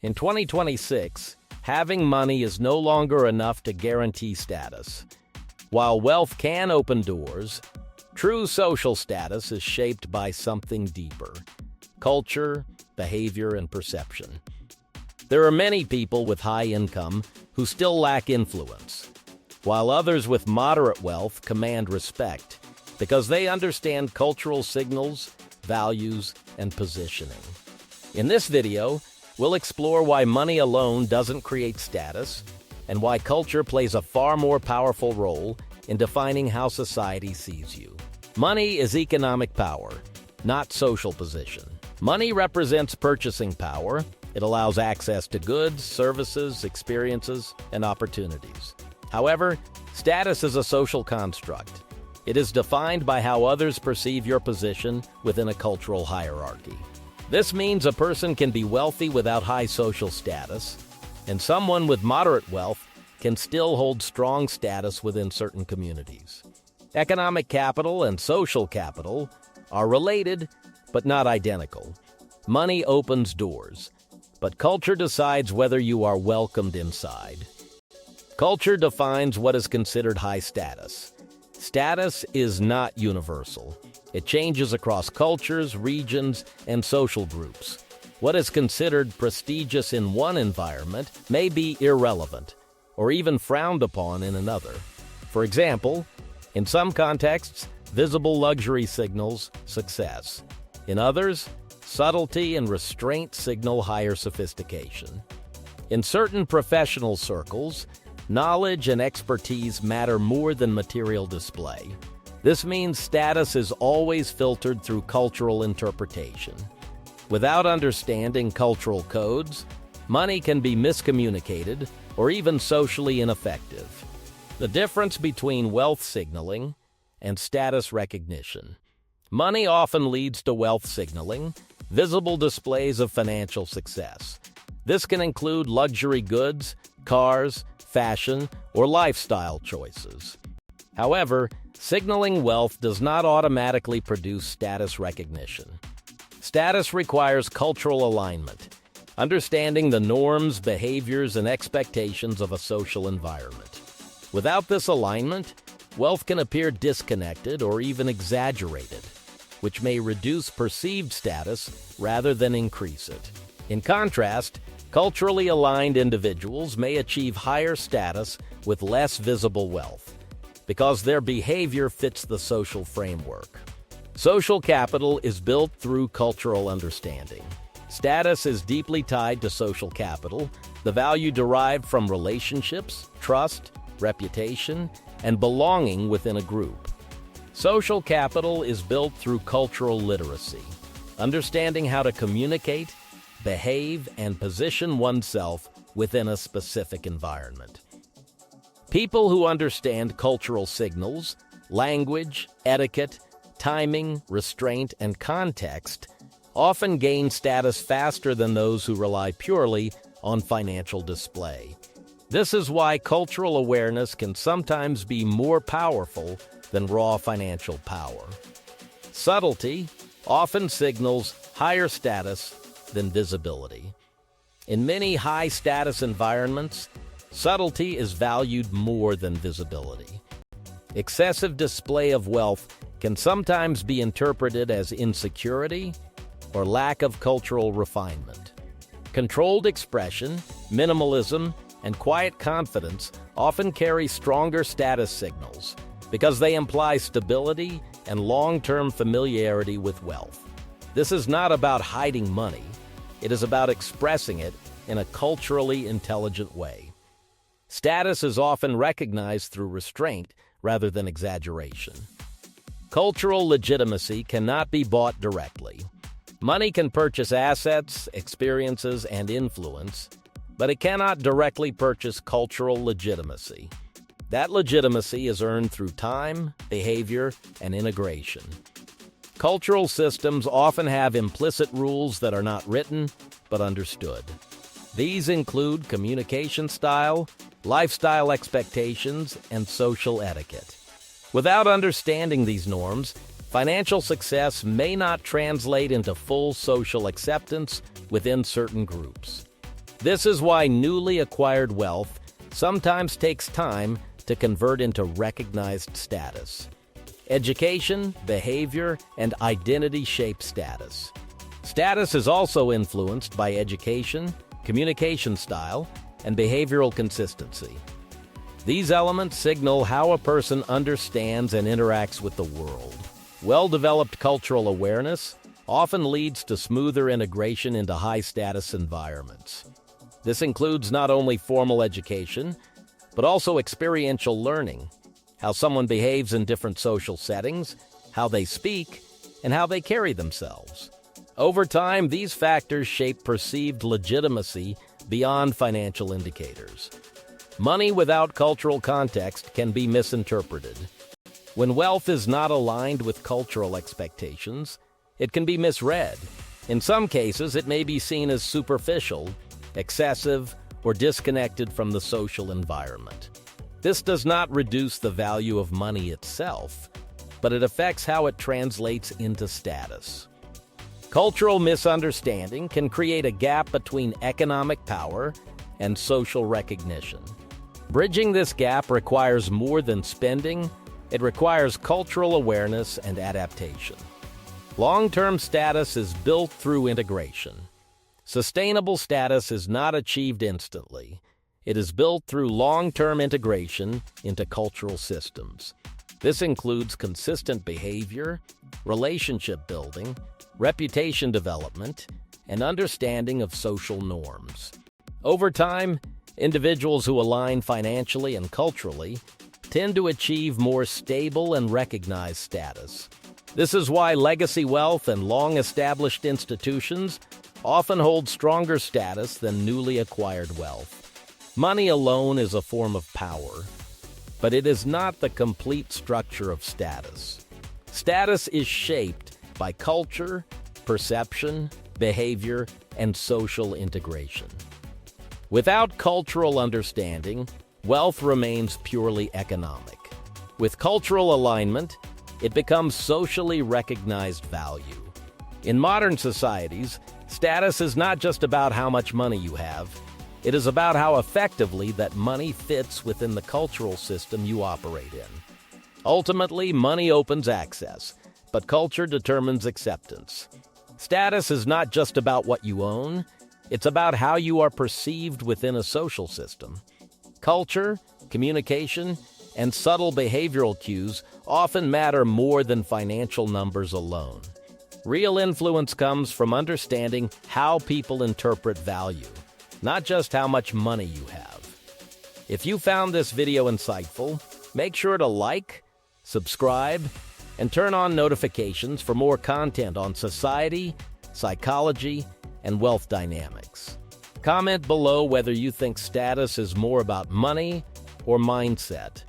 In 2026, having money is no longer enough to guarantee status. While wealth can open doors, true social status is shaped by something deeper: culture, behavior, and perception. There are many people with high income who still lack influence, while others with moderate wealth command respect because they understand cultural signals, values, and positioning. In this video, we'll explore why money alone doesn't create status and why culture plays a far more powerful role in defining how society sees you. Money is economic power, not social position. Money represents purchasing power. It allows access to goods, services, experiences, and opportunities. However, status is a social construct. It is defined by how others perceive your position within a cultural hierarchy. This means a person can be wealthy without high social status, and someone with moderate wealth can still hold strong status within certain communities. Economic capital and social capital are related, but not identical. Money opens doors, but culture decides whether you are welcomed inside. Culture defines what is considered high status. Status is not universal. It changes across cultures, regions, and social groups. What is considered prestigious in one environment may be irrelevant or even frowned upon in another. For example, in some contexts, visible luxury signals success. In others, subtlety and restraint signal higher sophistication. In certain professional circles, knowledge and expertise matter more than material display. This means status is always filtered through cultural interpretation. Without understanding cultural codes, money can be miscommunicated or even socially ineffective. The difference between wealth signaling and status recognition. Money often leads to wealth signaling, visible displays of financial success. This can include luxury goods, cars, fashion, or lifestyle choices. However, signaling wealth does not automatically produce status recognition. Status requires cultural alignment, understanding the norms, behaviors, and expectations of a social environment. Without this alignment, wealth can appear disconnected or even exaggerated, which may reduce perceived status rather than increase it. In contrast, culturally aligned individuals may achieve higher status with less visible wealth, because their behavior fits the social framework. Social capital is built through cultural understanding. Status is deeply tied to social capital, the value derived from relationships, trust, reputation, and belonging within a group. Social capital is built through cultural literacy, understanding how to communicate, behave, and position oneself within a specific environment. People who understand cultural signals, language, etiquette, timing, restraint, and context often gain status faster than those who rely purely on financial display. This is why cultural awareness can sometimes be more powerful than raw financial power. Subtlety often signals higher status than visibility. In many high-status environments, subtlety is valued more than visibility. Excessive display of wealth can sometimes be interpreted as insecurity or lack of cultural refinement. Controlled expression, minimalism, and quiet confidence often carry stronger status signals because they imply stability and long-term familiarity with wealth. This is not about hiding money. It is about expressing it in a culturally intelligent way. Status is often recognized through restraint rather than exaggeration. Cultural legitimacy cannot be bought directly. Money can purchase assets, experiences, and influence, but it cannot directly purchase cultural legitimacy. That legitimacy is earned through time, behavior, and integration. Cultural systems often have implicit rules that are not written, but understood. These include communication style, lifestyle expectations, and social etiquette. Without understanding these norms, financial success may not translate into full social acceptance within certain groups. This is why newly acquired wealth sometimes takes time to convert into recognized status. Education, behavior, and identity shape status. Status is also influenced by education, communication style, and behavioral consistency. These elements signal how a person understands and interacts with the world. Well-developed cultural awareness often leads to smoother integration into high-status environments. This includes not only formal education, but also experiential learning, how someone behaves in different social settings, how they speak, and how they carry themselves. Over time, these factors shape perceived legitimacy beyond financial indicators. Money without cultural context can be misinterpreted. When wealth is not aligned with cultural expectations, it can be misread. In some cases, it may be seen as superficial, excessive, or disconnected from the social environment. This does not reduce the value of money itself, but it affects how it translates into status. Cultural misunderstanding can create a gap between economic power and social recognition. Bridging this gap requires more than spending, it requires cultural awareness and adaptation. Long-term status is built through integration. Sustainable status is not achieved instantly. It is built through long-term integration into cultural systems. This includes consistent behavior, relationship building, reputation development, and understanding of social norms. Over time, individuals who align financially and culturally tend to achieve more stable and recognized status. This is why legacy wealth and long-established institutions often hold stronger status than newly acquired wealth. Money alone is a form of power, but it is not the complete structure of status. Status is shaped by culture, perception, behavior, and social integration. Without cultural understanding, wealth remains purely economic. With cultural alignment, it becomes socially recognized value. In modern societies, status is not just about how much money you have. It is about how effectively that money fits within the cultural system you operate in. Ultimately, money opens access, but culture determines acceptance. Status is not just about what you own, it's about how you are perceived within a social system. Culture, communication, and subtle behavioral cues often matter more than financial numbers alone. Real influence comes from understanding how people interpret value, not just how much money you have. If you found this video insightful, make sure to like, subscribe, and turn on notifications for more content on society, psychology, and wealth dynamics. Comment below whether you think status is more about money or mindset.